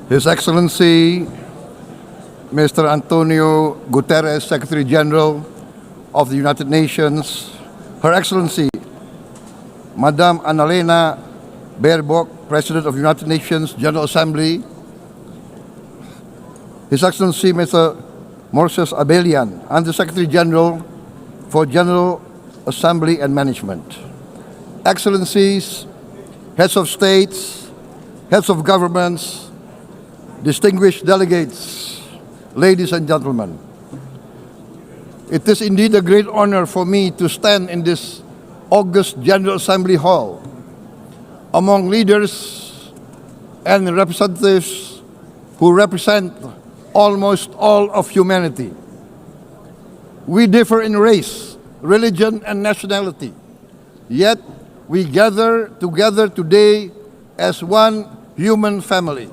His Excellency, Mr. Antonio Guterres, Secretary General of the United Nations, Her Excellency, Madam Annalena Baerbock, President of the United Nations General Assembly, His Excellency, Mr. Moses Abelian, Under-Secretary General for General Assembly and Management, Excellencies, Heads of States, Heads of Governments, distinguished delegates, ladies and gentlemen. It is indeed a great honor for me to stand in this august General Assembly Hall among leaders and representatives who represent almost all of humanity. We differ in race, religion, and nationality, yet we gather together today as one human family.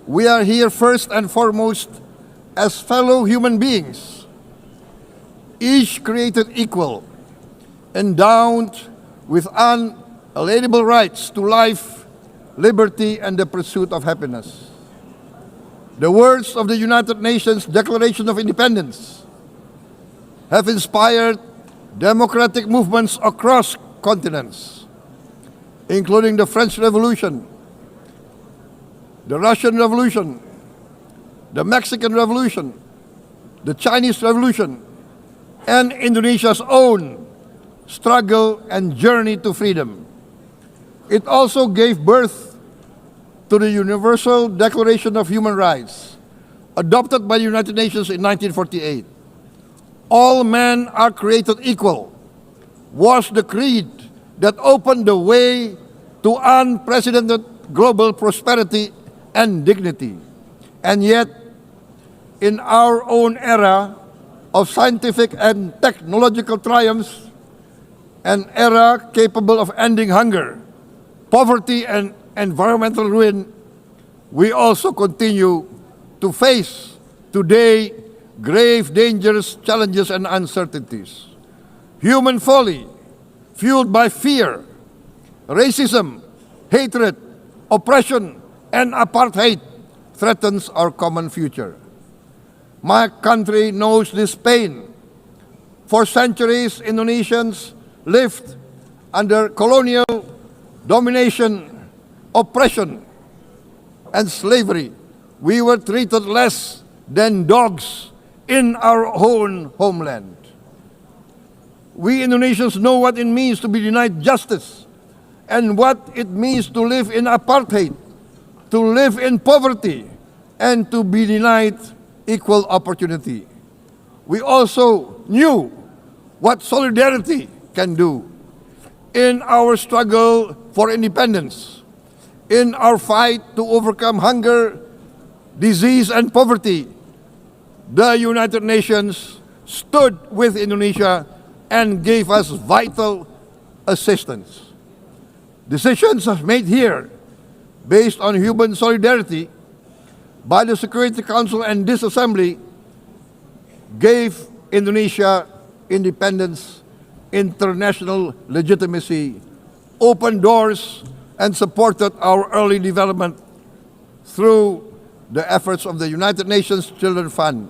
We are here first and foremost as fellow human beings, each created equal, endowed with unalienable rights to life, liberty, and the pursuit of happiness. The words of the United Nations Declaration of Independence have inspired democratic movements across continents, including the French Revolution, the Russian Revolution, the Mexican Revolution, the Chinese Revolution, and Indonesia's own struggle and journey to freedom. It also gave birth to the Universal Declaration of Human Rights, adopted by the United Nations in 1948. All men are created equal was the creed that opened the way to unprecedented global prosperity and dignity. And yet, in our own era of scientific and technological triumphs, an era capable of ending hunger, poverty, and environmental ruin, we also continue to face today grave dangers, challenges, and uncertainties. Human folly, fueled by fear, racism, hatred, oppression, and apartheid, threatens our common future. My country knows this pain. For centuries, Indonesians lived under colonial domination, oppression, and slavery. We were treated less than dogs in our own homeland. We Indonesians know what it means to be denied justice and what it means to live in apartheid, to live in poverty, and to be denied equal opportunity. We also knew what solidarity can do in our struggle for independence, in our fight to overcome hunger, disease, and poverty. The United Nations stood with Indonesia and gave us vital assistance. Decisions made here based on human solidarity by the Security Council and this Assembly gave Indonesia independence, international legitimacy, opened doors, and supported our early development through the efforts of the United Nations Children's Fund,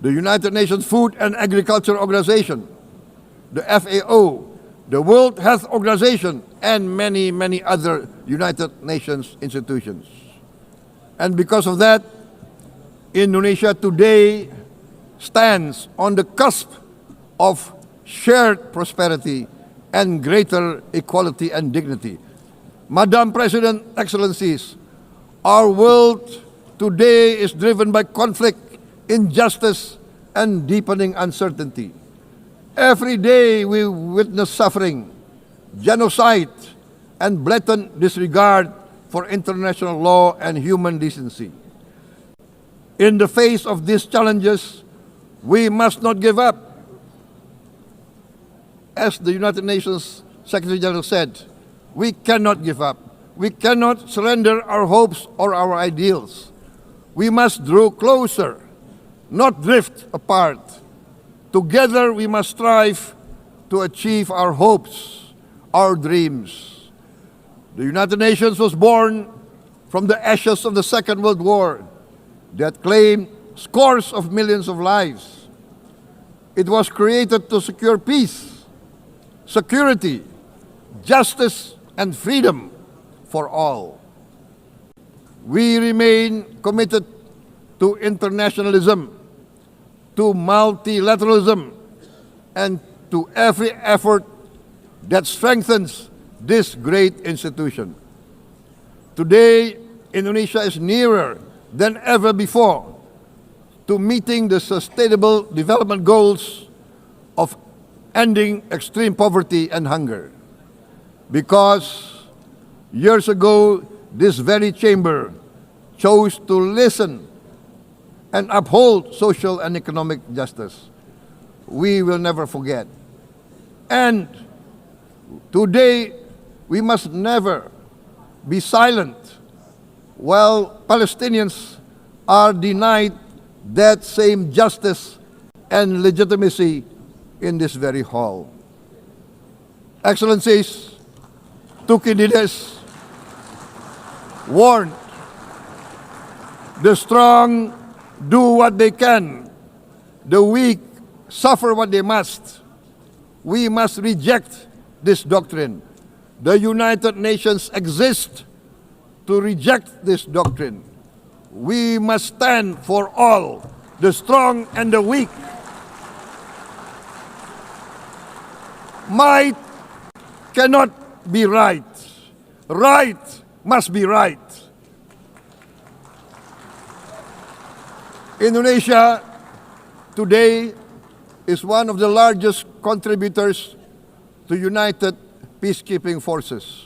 the United Nations Food and Agriculture Organization, the FAO, the World Health Organization, and many, many other United Nations institutions. And because of that, Indonesia today stands on the cusp of shared prosperity and greater equality and dignity. Madam President, Excellencies, our world today is driven by conflict, injustice, and deepening uncertainty. Every day we witness suffering, genocide, and blatant disregard for international law and human decency. In the face of these challenges, we must not give up. As the United Nations Secretary General said, we cannot give up. We cannot surrender our hopes or our ideals. We must draw closer, not drift apart. Together we must strive to achieve our hopes, our dreams. The United Nations was born from the ashes of the Second World War that claimed scores of millions of lives. It was created to secure peace, security, justice, and freedom for all. We remain committed to internationalism, to multilateralism, and to every effort that strengthens this great institution. Today, Indonesia is nearer than ever before to meeting the sustainable development goals of ending extreme poverty and hunger. Because years ago, this very chamber chose to listen and uphold social and economic justice. We will never forget. And today, we must never be silent while Palestinians are denied that same justice and legitimacy in this very hall. Excellencies, Thucydides warned, the strong do what they can, the weak suffer what they must. We must reject this doctrine. The United Nations exist to reject this doctrine. We must stand for all, the strong and the weak. Might cannot be right. Right must be right. Indonesia today is one of the largest contributors to United Peacekeeping Forces.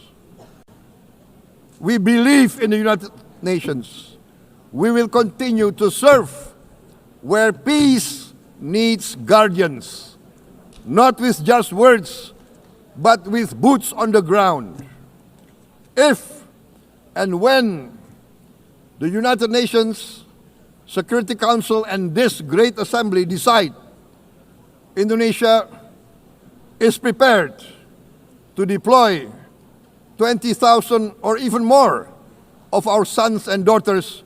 We believe in the United Nations. We will continue to serve where peace needs guardians, not with just words, but with boots on the ground. If and when the United Nations Security Council and this great assembly decide Indonesia is prepared to deploy 20,000 or even more of our sons and daughters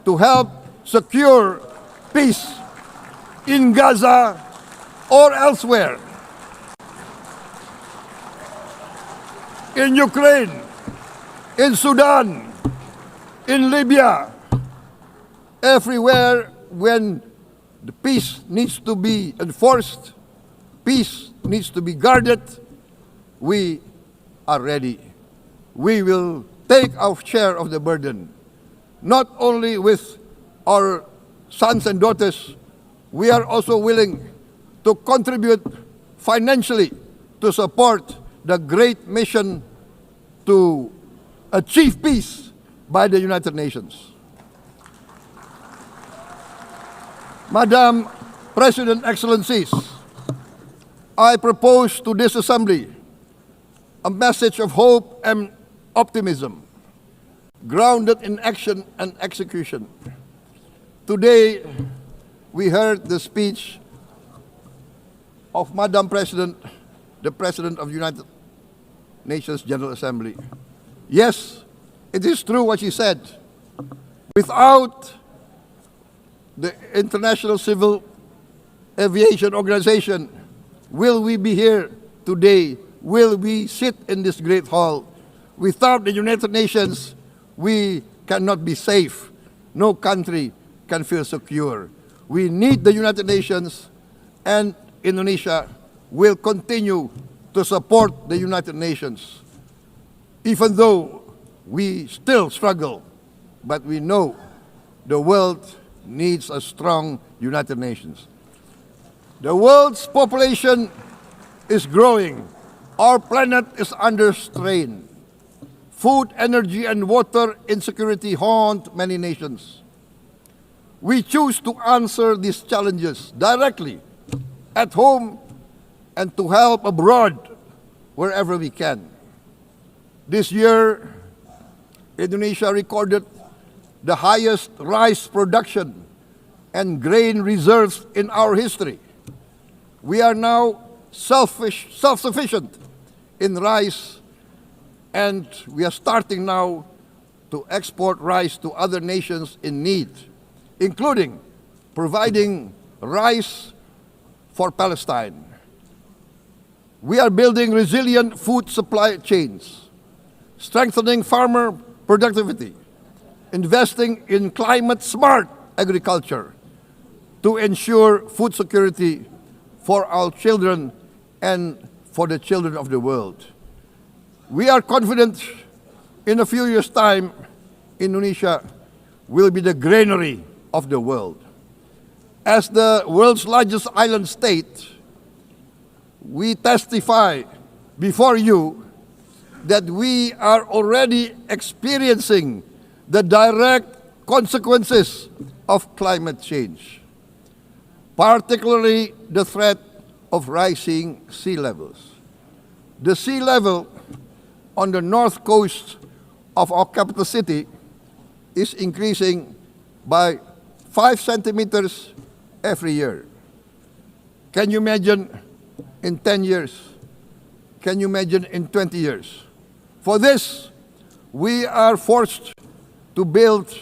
to help secure peace in Gaza or elsewhere, in Ukraine, in Sudan, in Libya, everywhere when the peace needs to be enforced, peace needs to be guarded, we are ready. We will take our share of the burden, not only with our sons and daughters, we are also willing to contribute financially to support the great mission to achieve peace by the United Nations. Madam President, Excellencies, I propose to this Assembly a message of hope and optimism, grounded in action and execution. Today, we heard the speech of Madam President, the President of the United Nations General Assembly. Yes, it is true what she said. Without the International Civil Aviation Organization, will we be here today? Will we sit in this great hall? Without the United Nations, we cannot be safe. No country can feel secure. We need the United Nations, and Indonesia will continue to support the United Nations. Even though we still struggle, but we know the world needs a strong United Nations. The world's population is growing. Our planet is under strain. Food, energy, and water insecurity haunt many nations. We choose to answer these challenges directly at home and to help abroad wherever we can. This year, Indonesia recorded the highest rice production and grain reserves in our history. We are now self-sufficient in rice, and we are starting now to export rice to other nations in need, including providing rice for Palestine. We are building resilient food supply chains, strengthening farmer productivity, investing in climate-smart agriculture to ensure food security for our children and for the children of the world. We are confident in a few years' time, Indonesia will be the granary of the world. As the world's largest island state, we testify before you that we are already experiencing the direct consequences of climate change, particularly the threat of rising sea levels. The sea level on the north coast of our capital city is increasing by 5 centimeters every year. Can you imagine in 10 years? Can you imagine in 20 years? For this, we are forced to build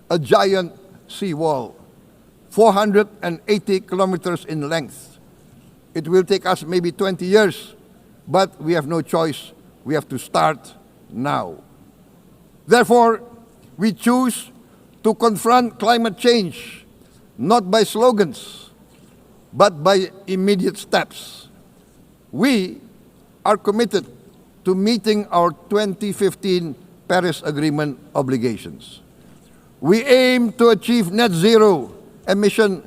a giant seawall, 480 kilometers in length. It will take us maybe 20 years, but we have no choice. We have to start now. Therefore, we choose to confront climate change not by slogans, but by immediate steps. We are committed to meeting our 2015 Paris Agreement obligations. We aim to achieve net zero emission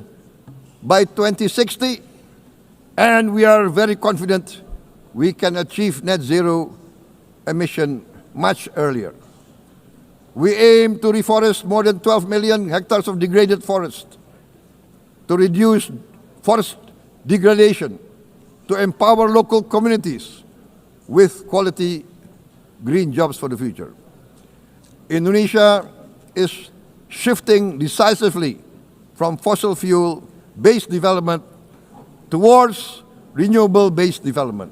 by 2060, and we are very confident we can achieve net zero emission much earlier. We aim to reforest more than 12 million hectares of degraded forest, to reduce forest degradation, to empower local communities with quality green jobs for the future. Indonesia is shifting decisively from fossil fuel-based development towards renewable-based development.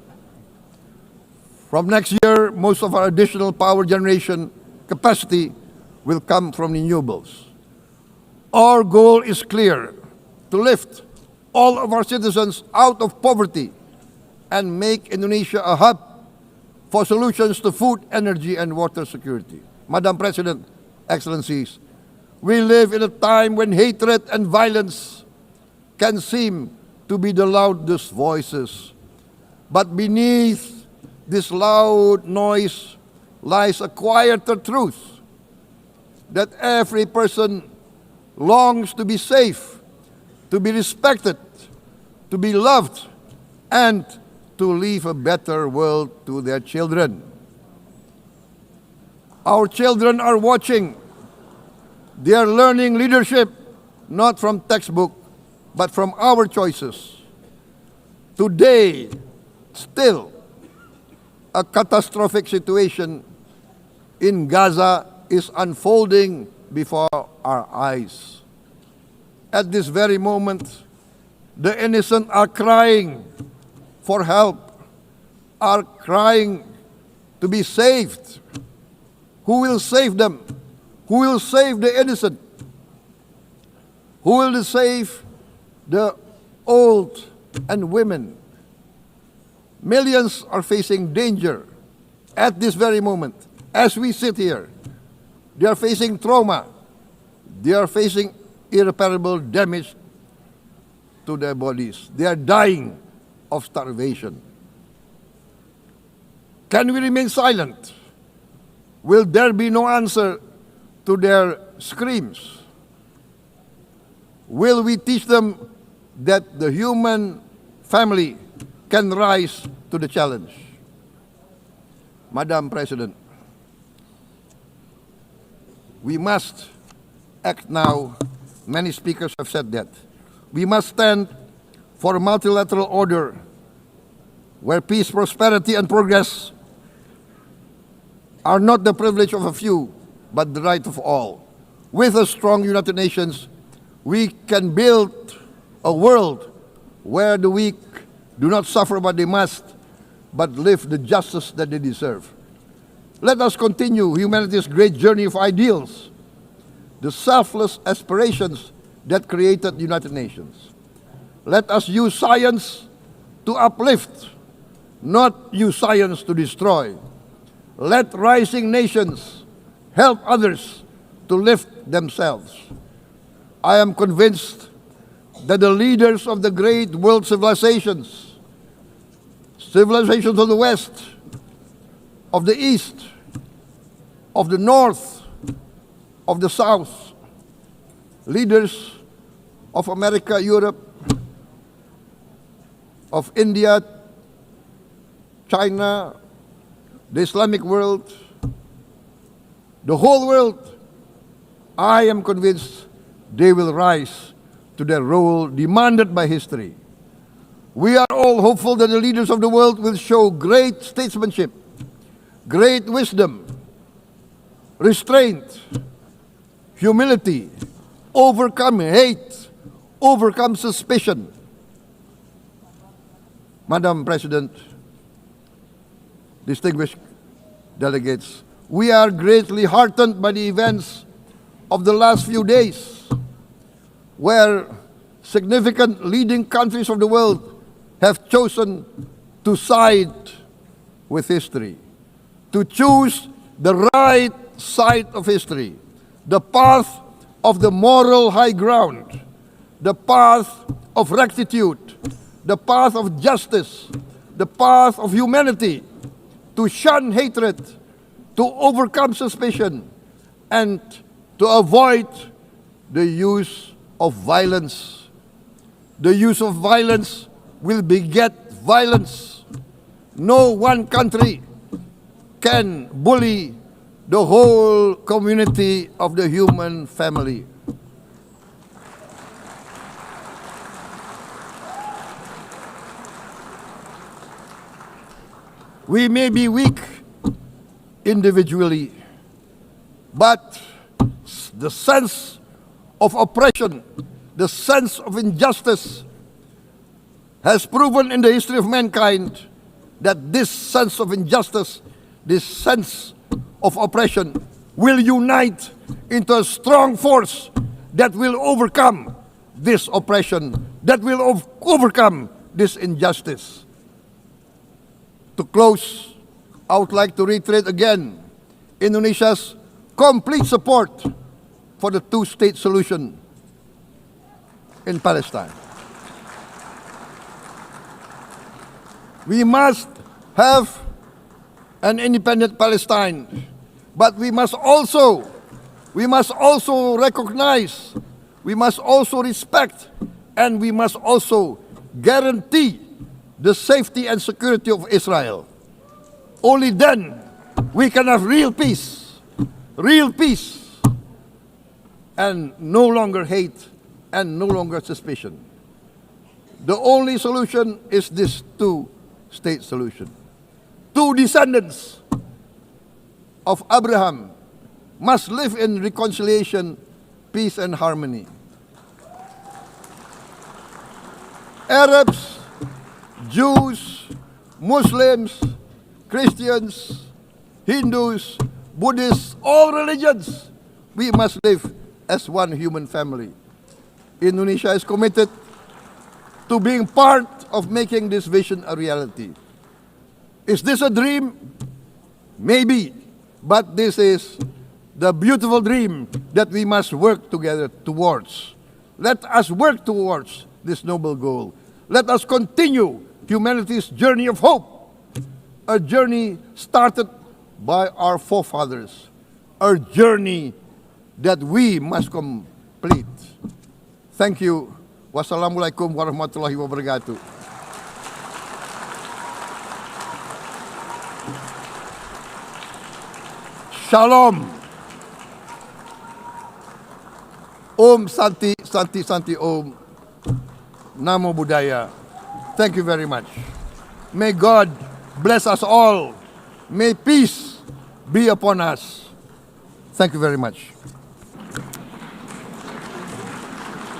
From next year, most of our additional power generation capacity will come from renewables. Our goal is clear: to lift all of our citizens out of poverty and make Indonesia a hub for solutions to food, energy, and water security. Madam President, Excellencies, we live in a time when hatred and violence can seem to be the loudest voices. But beneath this loud noise lies a quieter truth that every person longs to be safe, to be respected, to be loved, and to leave a better world to their children. Our children are watching. They are learning leadership not from textbook, but from our choices. Today, still, a catastrophic situation in Gaza is unfolding before our eyes. At this very moment, the innocent are crying for help, are crying to be saved. Who will save them? Who will save the innocent? Who will save the old and women? Millions are facing danger at this very moment. As we sit here, they are facing trauma. They are facing irreparable damage to their bodies. They are dying of starvation. Can we remain silent? Will there be no answer to their screams? Will we teach them that the human family can rise to the challenge? Madam President, we must act now. Many speakers have said that. We must stand for a multilateral order where peace, prosperity, and progress are not the privilege of a few, but the right of all. With a strong United Nations, we can build a world where the weak do not suffer what they must, but live the justice that they deserve. Let us continue humanity's great journey of ideals, the selfless aspirations that created the United Nations. Let us use science to uplift, not use science to destroy. Let rising nations help others to lift themselves. I am convinced that the leaders of the great world civilizations of the West, of the East, of the North, of the South, leaders of America, Europe, of India, China, the Islamic world, the whole world, I am convinced they will rise to their role demanded by history. We are all hopeful that the leaders of the world will show great statesmanship, great wisdom, restraint, humility, overcome hate, overcome suspicion. Madam President, distinguished delegates, we are greatly heartened by the events of the last few days, where significant leading countries of the world have chosen to side with history, to choose the right side of history, the path of the moral high ground, the path of rectitude, the path of justice, the path of humanity, to shun hatred, to overcome suspicion, and to avoid the use of violence. The use of violence will beget violence. No one country can bully the whole community of the human family. We may be weak individually, but the sense of oppression, the sense of injustice has proven in the history of mankind that this sense of injustice, this sense of oppression will unite into a strong force that will overcome this oppression, that will overcome this injustice. To close, I would like to reiterate again Indonesia's complete support for the two-state solution in Palestine. We must have an independent Palestine, but we must also recognize, we must also respect, and we must also guarantee the safety and security of Israel. Only then we can have real peace, and no longer hate and no longer suspicion. The only solution is this two-state solution. Two descendants of Abraham must live in reconciliation, peace, and harmony. Arabs, Jews, Muslims, Christians, Hindus, Buddhists, all religions, we must live as one human family. Indonesia is committed to being part of making this vision a reality. Is this a dream? Maybe, but this is the beautiful dream that we must work together towards. Let us work towards this noble goal. Let us continue humanity's journey of hope, a journey started by our forefathers, a journey that we must complete. Thank you. Wassalamualaikum warahmatullahi wabarakatuh. Shalom. Om Santi, Santi, Santi Om. Namo Buddhaya. Thank you very much. May God bless us all. May peace be upon us. Thank you very much.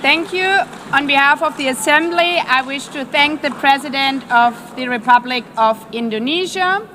Thank you. On behalf of the Assembly, I wish to thank the President of the Republic of Indonesia,